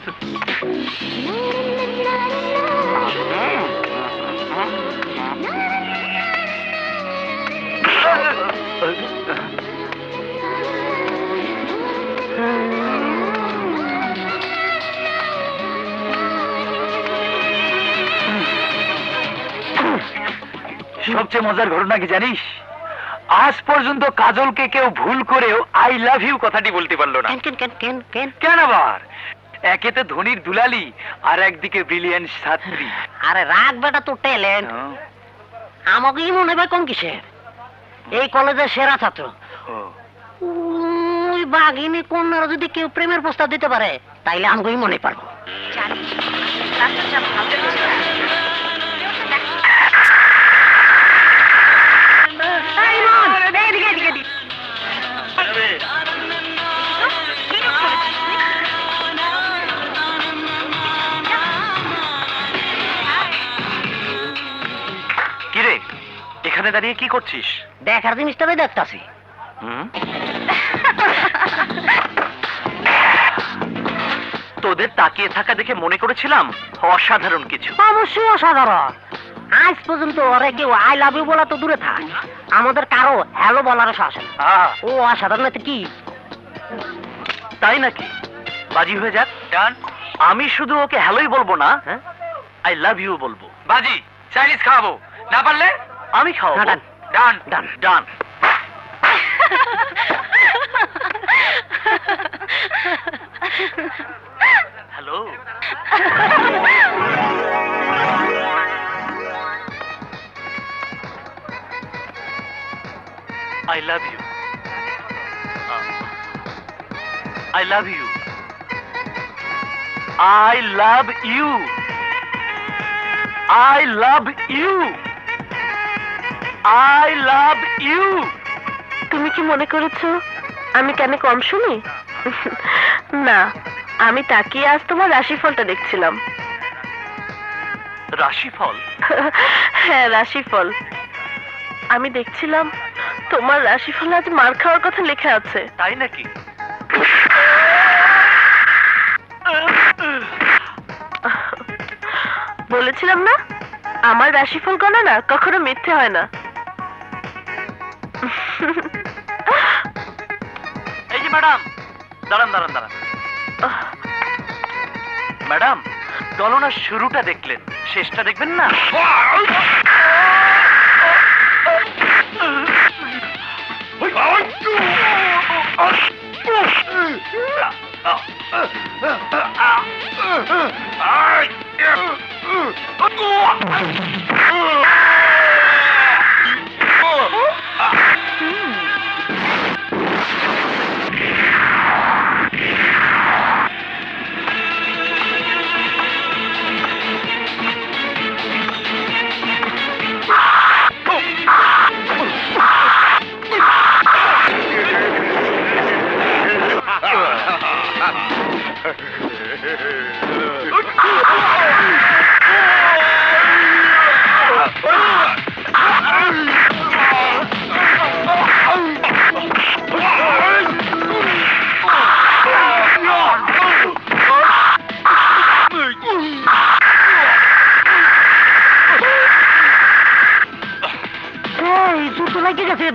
সবচেয়ে মজার ঘটনা কি জানিস? আজ পর্যন্ত কাজলকে কেউ ভুল করেও আই লাভ ইউ কথাটি বলতে পারলো না। কেন আবার? একেতে ধনির দুলালি আর একদিকে ব্রিলিয়ান্ট ছাত্রী। আরে রাগ বেটা, তোর ট্যালেন্ট আমাকেই মনে হয় কম কিসের। এই কলেজের সেরা ছাত্র ওই বাঘিনী কন্যারা যদি কেউ প্রেমের প্রস্তাব দিতে পারে তাইলে আমাকেই মনে পারবো। কিরে, এখানে দাঁড়িয়ে কি করছিস? দেখার জিনিসটাই দেখতাছি। তোদের তাকিয়ে থাকা দেখে মনে করেছিলাম অসাধারণ কিছু। অবশ্যই অসাধারণ। আজ পর্যন্ত ওরে কেউ আই লাভ ইউ বলা তো দূরে থাক, আমাদের কারো হ্যালো বলার সাহস নেই। ও অসাধারণ কি? তাই নাকি? বাজি হয়ে যাক। ডান। আমি শুধু ওকে হ্যালোই বলবো না, আই লাভ ইউ বলবো। বাজি, চাইনিজ খাওয়াবো, না পারলে আমি খাওয়াবো। ডান ডান ডান ডান। Hello. I love you. I love you. I love you. I love you. I love you. তুমি কি মনে করেছো আমি কানে কম শুনি? না, আমি তাকিয়ে আজ তোমার রাশিফলটা দেখছিলাম। রাশিফল? হ্যাঁ, রাশিফল। আমি দেখছিলাম তোমার রাশিফল আজ মার খাওয়ার কথা লেখা আছে। তাই নাকি? বলেছিলাম না, আমার রাশিফল গণনা কখনো মিথ্যে হয় না। এই যে ম্যাডাম, দাঁড়ান দাঁড়ান দাঁড়ান। ম্যাডাম, গণনার শুরুটা দেখলেন, শেষটা দেখবেন না? লাগে গেছে।